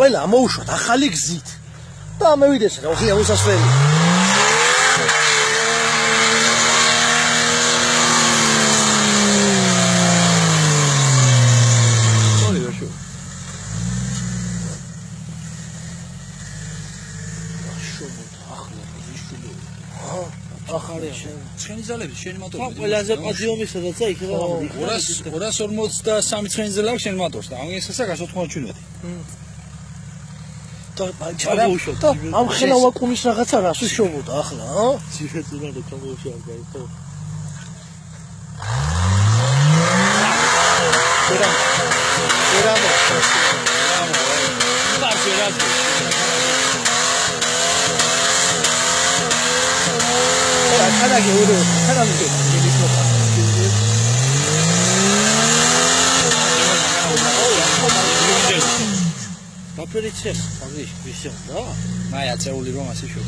ყველა ამოუშვათ ახალი გზით და ამევიდეს რა ხია უსასვლელი Ცხენი ძალები შენი მოტორი. ყველაზე პადიომისა და იქ რა გამოდი. 253 ცხენი ძალა აქვს შენი მოტორს და ამის სასაკას 90 და ჩავუშოთ. ამ ხელა ვაკუმის რაღაცა რას უშოვოდა ახლა, ჰა? ციფეწინა და ჩამოუშავდა, ხო? ერამო. 하나게 오르 사람들 이리서다. 나프리체 거기 미션다. 나야 제올리 로마시 쇼.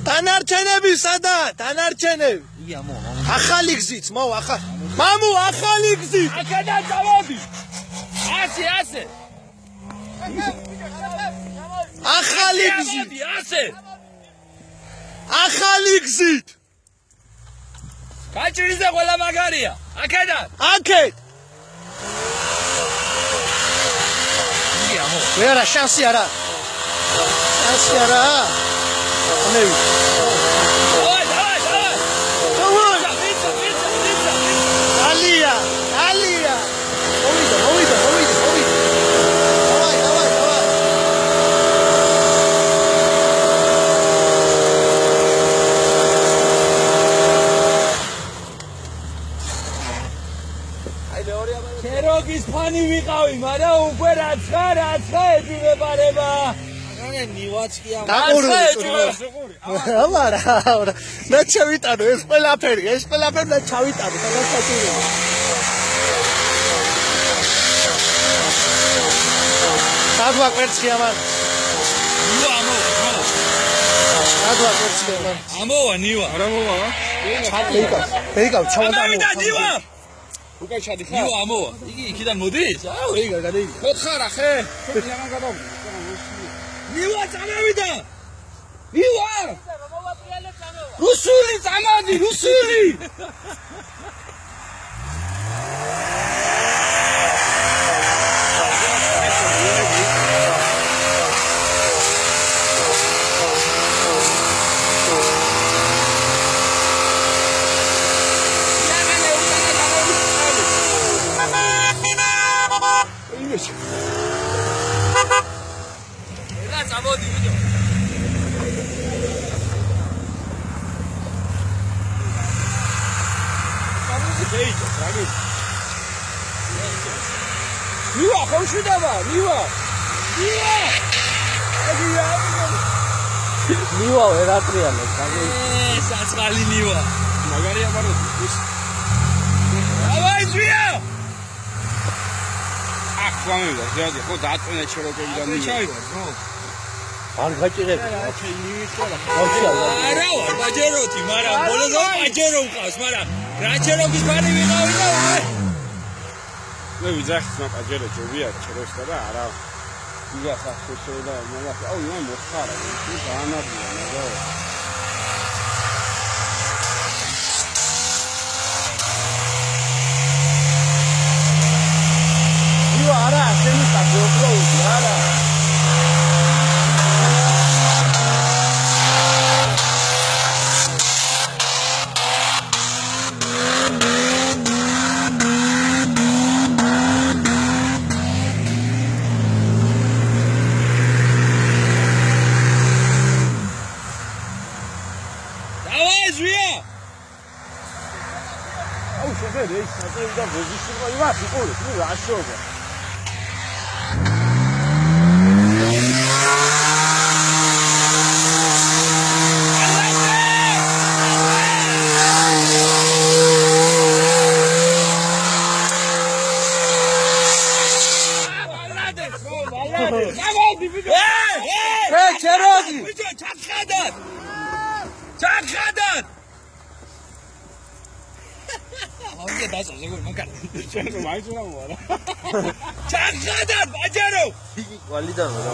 단아르체네비 사다. 단아르체네. 이야 뭐. ახალი გზით, მო ახა. მამუ ახალი გზით. აქედან წავოდი. ასე. ახალი გზით. ასე. ახალი გზით. გაჭირზე ყველა მაგარია. აქედან. აქეთ. იამო. ვერა შანსი არა. შანსი არა. ამევი. Alия. Мовიდა. Давай. ქეროგის ფანი ვიყავი, მაგრამ უკვე რაცხა ეძებარება. აგანე ნივაცკი ამ ამარა. და ჩავიტანო ეს ყველაფერი და ჩავიტანო და გასაჭიროა. სადვა კვერცხი ამან. სადვა კვერცხი ამან. ამოვა ნივა. არა მოვა. ბეიკა ჩავდა. ნივა. უკან ჩადი ხარ? ნივა ამოვა. იგი იქიდან მოდის? აუ ეგა გადაიგი. ხოთხარა ხე? ლამან გადავდი. ნივა წამოვიდა. ნივა. რუსული წამოდი, რუსული. წამოდი ვიდეო. ნივა ხოშუდავა, ნივა. ნივა ვერატრიანეს, საწყალი ნივა. მაგარია მაროდი. დავაი ზვია. აქ გამივიდა, ზიადი, ხო დააწვენა ჩეროკებიდან ნივა. ჩავიდა, ხო. არ გაჭირებ. არა ვარ ბაჯეროთი, მაგრამ ბოლოს ბაჯერო მყავს, მაგრამ რაჯერობის ფანი ვიყავი და მე ვიძახის მაგაჯერო ჯობია ჩეროსკა და არა. იგა ხახშო და მაგას, აუ იმან მოხარა, ის ანაბია მაგა. ნივა არა, შენი საბიობროუდი არა. ეს საწევი და რეგისტრირება იმას იყურებს, ნუ რა შოვა. ჩეროგი! ჩახადად! ამაზე დასწრებს ეგ მაგარი. ჩვენ მაინც რა მოარა. ჩახადა ბაჯარო. დიდი კვალიდანო რა.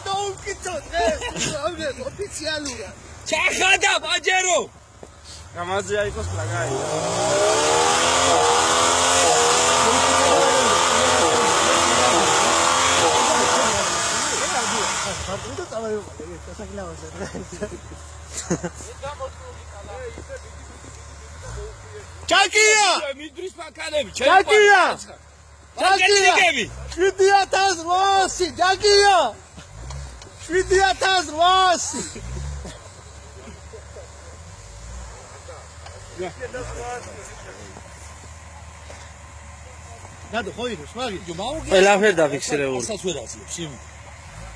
და უკითხო მე ოფიციალურად. ჩახადა ბაჯარო. გამაზე აიყოს პლაგაი. და წავეო დასაკლავაზე. ჩაკია! მიდრის მანქანები, ჩაკია! ჩაკიები. 7800 ჩაკია! 7800 ნადო ხოიროს მაგი ყველაფერი დაფიქსირებული ასაც ვერ აციებს იმ.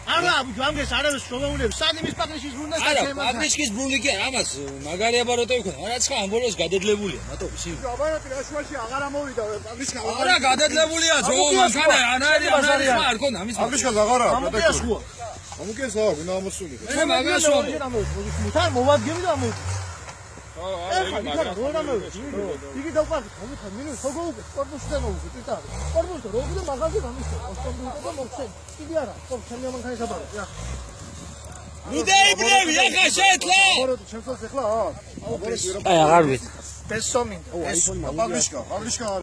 არა ამგეს არავის შრომაუნებს სანიმის პატრიშის უნდა არა, პატრიშკის ბრული კი არა, ამას მაგარი აბაროტები ქონა. არა ცხა ამ ბოლოს გადადლებულია, მატობის იმ. აბაროტი რაშუაში აღარ ამოვიდა პატრიშკა. არა, გადადლებულია ძო მანქანა, ანარი ხმა არ ქონდა ამის. აბიშკა ზაღარა. ამოკია შუა. ამოკესა, უნდა ამოსული. მე მაგას ვამბობ. თან მოვადგები და ამოვიდა. აა, იგი დავყავთ, მომიხარ, მინუს როგორ უკვე სპორტუსთან მოვუწე, პიტარი. სპორტუსთან როგორ და მაგაზე გამიშვა, სპორტუსთან მოვხსენ. იგი არა, ხო, ჩემი მანქანის აბარო, რა. ნუ დაიბრევი, ახლა შეეთლა. ბოროტი, ჩემს ახლა, აი აღარ ვიცი. პესო მინდა. აბიშკა.